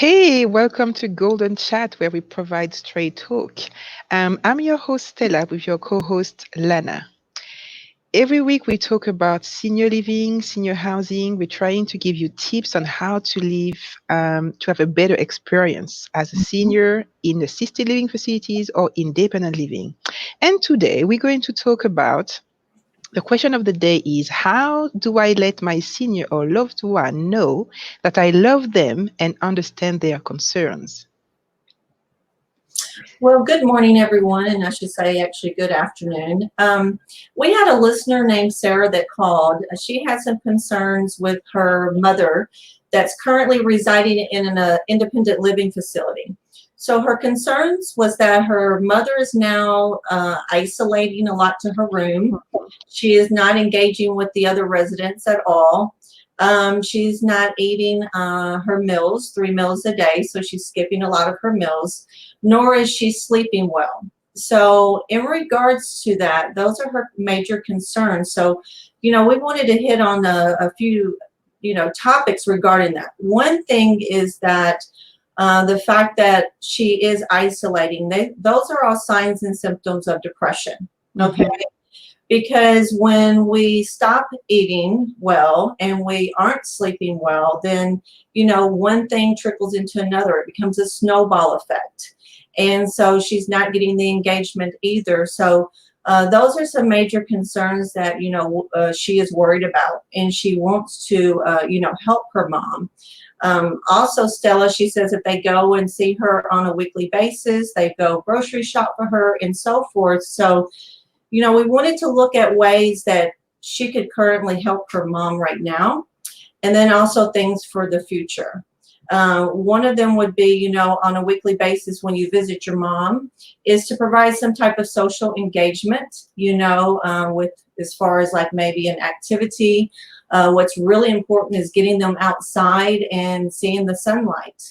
Hey, welcome to Golden Chat, where we provide straight talk. I'm your host, Stella, with your co host, Lana. Every week, we talk about senior living, senior housing. We're trying to give you tips on how to live, to have a better experience as a senior in assisted living facilities or independent living. And today, we're going to talk about the question of the day is, how do I let my senior or loved one know that I love them and understand their concerns? Well, good morning, everyone, and I should say actually good afternoon. We had a listener named Sarah that called. She had some concerns with her mother that's currently residing in an independent living facility. So her concerns was that her mother is now isolating a lot to her room. She is not engaging with the other residents at all. She's not eating her meals, 3 meals a day, so she's skipping a lot of her meals, nor is she sleeping well. So, in regards to that, those are her major concerns. So, we wanted to hit on a few, topics regarding that. One thing is that the fact that she is isolating, those are all signs and symptoms of depression. Okay. Mhm. Because when we stop eating well and we aren't sleeping well, then, one thing trickles into another. It becomes a snowball effect. And so she's not getting the engagement either. So those are some major concerns that, she is worried about. And she wants to, help her mom. Also, Stella, she says if they go and see her on a weekly basis, they go grocery shop for her and so forth. So, we wanted to look at ways that she could currently help her mom right now, and then also things for the future. One of them would be, on a weekly basis when you visit your mom, is to provide some type of social engagement, with as far as like maybe an activity. What's really important is getting them outside and seeing the sunlight,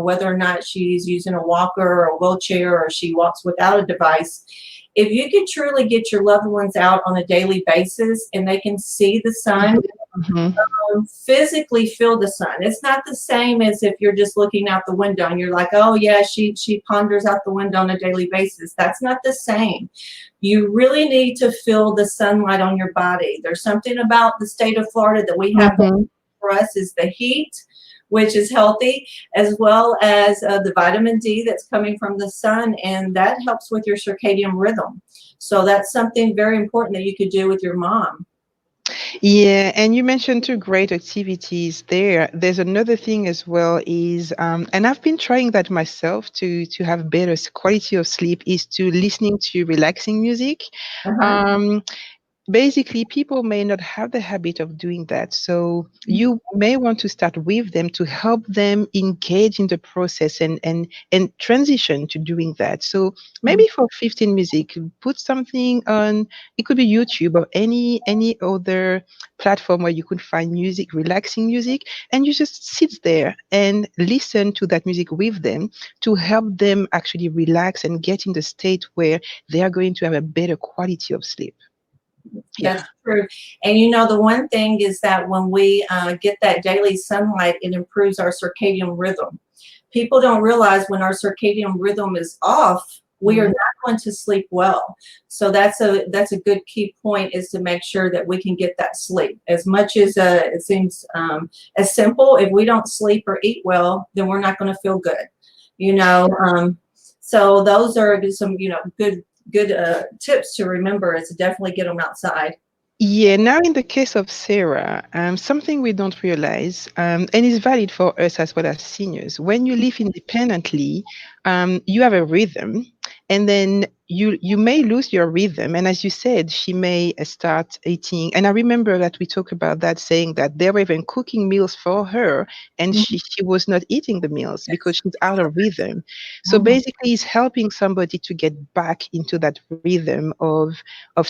whether or not she's using a walker or a wheelchair or she walks without a device. If you could truly get your loved ones out on a daily basis and they can see the sun, Mhm. physically feel the sun. It's not the same as if you're just looking out the window and you're like, oh yeah, she ponders out the window on a daily basis. That's not the same. You really need to feel the sunlight on your body. There's something about the state of Florida that we have going Mhm. for us is the heat, which is healthy, as well as the vitamin D that's coming from the sun, and that helps with your circadian rhythm. So that's something very important that you could do with your mom. Yeah, and you mentioned two great activities there. There's another thing as well is, and I've been trying that myself to have better quality of sleep is to listening to relaxing music. Uh-huh. Um, Basically, people may not have the habit of doing that. So you may want to start with them to help them engage in the process and transition to doing that. So maybe for 15 music, put something on, it could be YouTube or any other platform where you could find music, relaxing music, and you just sit there and listen to that music with them to help them actually relax and get in the state where they are going to have a better quality of sleep. That's Yeah. true. And the one thing is that when we get that daily sunlight, it improves our circadian rhythm. People don't realize when our circadian rhythm is off, we are Mhm. not going to sleep well. So that's a good key point, is to make sure that we can get that sleep. As much as it seems as simple, if we don't sleep or eat well, then we're not going to feel good. You know, um, so those are some good tips to remember, is to definitely get them outside. Yeah, now in the case of Sarah, something we don't realize, and is valid for us as well as seniors, when you live independently, you have a rhythm, and then you may lose your rhythm. And as you said, she may start eating. And I remember that we talked about that, saying that they were even cooking meals for her, and Mhm. she was not eating the meals because she's out of rhythm. So Mhm. basically, it's helping somebody to get back into that rhythm of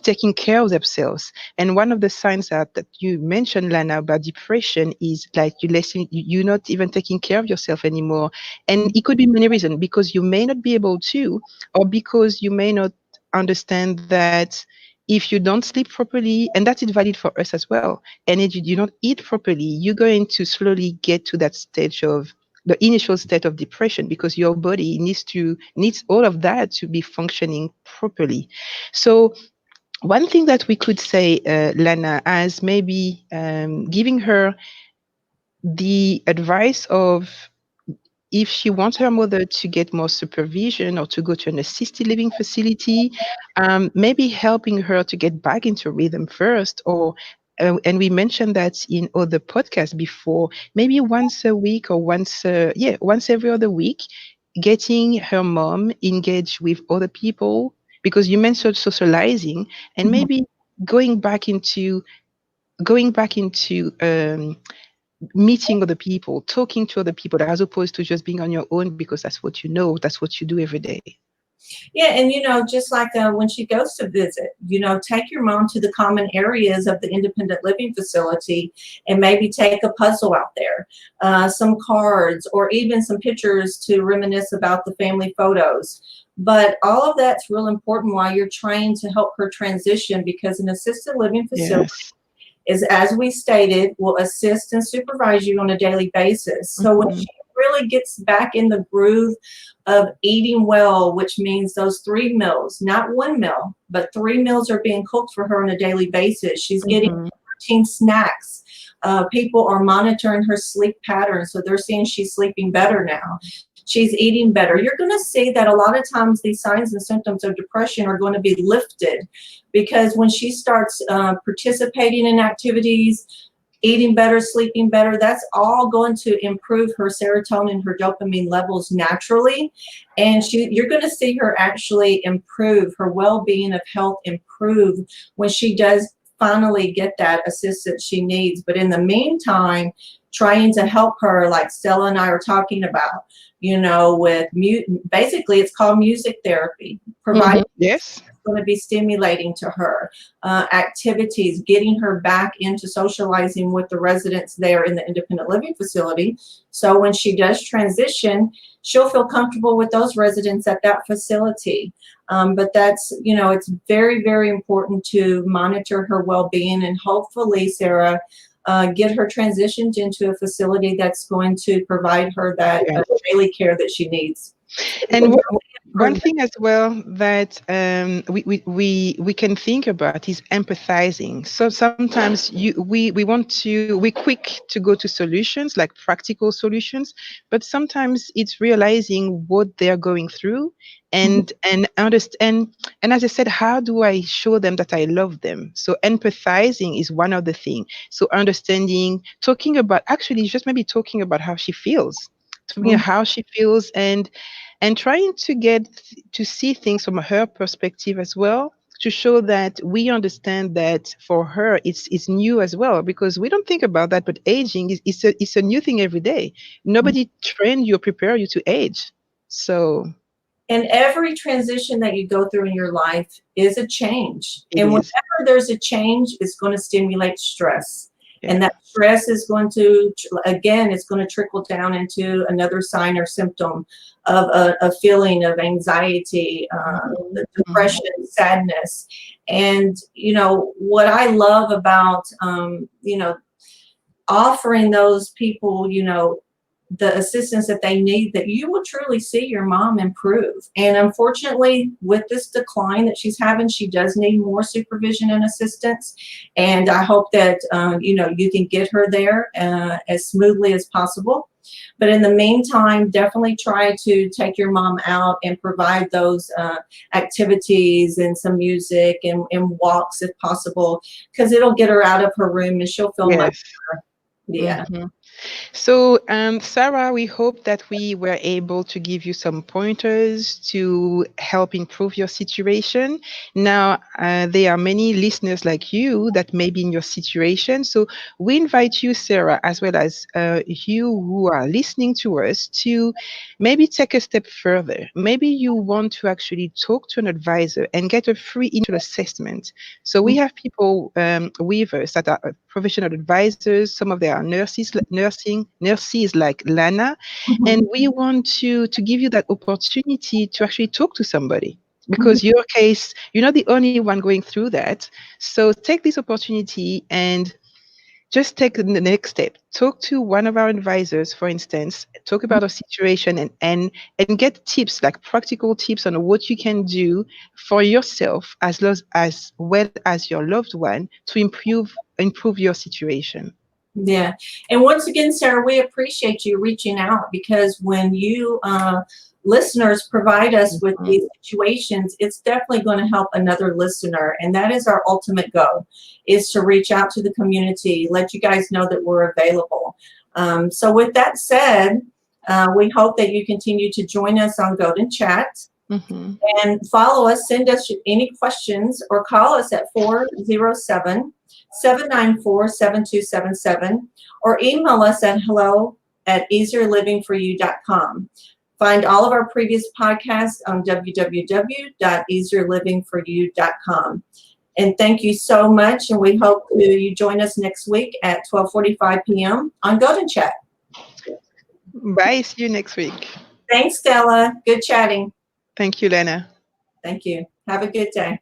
taking care of themselves. And one of the signs that you mentioned, Lana, about depression is like you're not even taking care of yourself anymore. And it could be many reasons because you may not be able to, or because you may not understand that if you don't sleep properly, and that is valid for us as well, and if you do not eat properly, you're going to slowly get to that stage of the initial state of depression, because your body needs all of that to be functioning properly. So one thing that we could say, Lana, as maybe giving her the advice of, if she wants her mother to get more supervision or to go to an assisted living facility, maybe helping her to get back into rhythm first, or and we mentioned that in other podcasts before, maybe once a week or once every other week, getting her mom engaged with other people, because you mentioned socializing, and Mhm. maybe going back into going back into meeting other people, talking to other people, as opposed to just being on your own because that's what you know, that's what you do every day. Yeah, and just like when she goes to visit, take your mom to the common areas of the independent living facility and maybe take a puzzle out there, some cards, or even some pictures to reminisce about the family photos. But all of that's real important while you're trying to help her transition, because an assisted living facility Yes. is, as we stated, will assist and supervise you on a daily basis. So when Mhm. she really gets back in the groove of eating well, which means those 3 meals, not one meal, but 3 meals are being cooked for her on a daily basis. She's getting Mhm. protein snacks. People are monitoring her sleep patterns, so they're seeing she's sleeping better now. She's eating better. You're going to see that a lot of times these signs and symptoms of depression are going to be lifted, because when she starts participating in activities, eating better, sleeping better, that's all going to improve her serotonin, her dopamine levels naturally. And you're going to see her actually improve, her well-being of health improve when she does finally get that assistance she needs. But in the meantime, trying to help her, like Stella and I are talking about, with basically it's called music therapy, provide Mhm. Yes. going to be stimulating to her, activities, getting her back into socializing with the residents there in the independent living facility. So when she does transition, she'll feel comfortable with those residents at that facility. But that's, it's very, very important to monitor her well-being, and hopefully, Sarah, get her transitioned into a facility that's going to provide her that Yes. daily care that she needs. It And will really one improve. thing as well that we can think about is empathizing. So sometimes we're quick to go to solutions, like practical solutions, but sometimes it's realizing what they're going through, and understand. And as I said, how do I show them that I love them? So empathizing is one of the things. So understanding, talking about, actually just maybe talking about how she feels, talking about Mhm. how she feels, and trying to get to see things from her perspective as well, to show that we understand that for her it's new as well, because we don't think about that, but aging is a new thing every day. Nobody trained you or prepare you to age. So And every transition that you go through in your life is a change. it And is. whenever there's a change, it's going to stimulate stress. And Yeah. that stress is going to, again, it's going to trickle down into another sign or symptom of a feeling of anxiety, Mhm. Mhm. depression, sadness. And, what I love about, offering those people, the assistance that they need, that you will truly see your mom improve. And unfortunately, with this decline that she's having, she does need more supervision and assistance. And I hope that, you can get her there as smoothly as possible. But in the meantime, definitely try to take your mom out and provide those activities and some music and walks if possible, because it'll get her out of her room and she'll feel much Yes. better. Yeah. Mhm. So, Sarah, we hope that we were able to give you some pointers to help improve your situation. Now, there are many listeners like you that may be in your situation. So, we invite you, Sarah, as well as you who are listening to us, to maybe take a step further. Maybe you want to actually talk to an advisor and get a free initial assessment. So, we have people with us that are professional advisors. Some of them are nurses like Lana, and Mhm. we want to give you that opportunity to actually talk to somebody, because your case, you're not the only one going through that. So take this opportunity and just take the next step. Talk to one of our advisors, for instance, talk about a situation and get tips, like practical tips on what you can do for yourself as well as your loved one to improve your situation. Yeah. And once again, Sarah, we appreciate you reaching out because when you listeners provide us with Mhm. these situations, it's definitely going to help another listener. And that is our ultimate goal, is to reach out to the community, let you guys know that we're available. So with that said, we hope that you continue to join us on Golden Chat Mhm. and follow us. Send us any questions or call us at 407-794-7277 or email us at hello@easierlivingforyou.com. Find all of our previous podcasts on www.easierlivingforyou.com. And thank you so much. And we hope you join us next week at 12:45 p.m. on Golden Chat. Bye. See you next week. Thanks, Stella. Good chatting. Thank you, Lena. Thank you. Have a good day.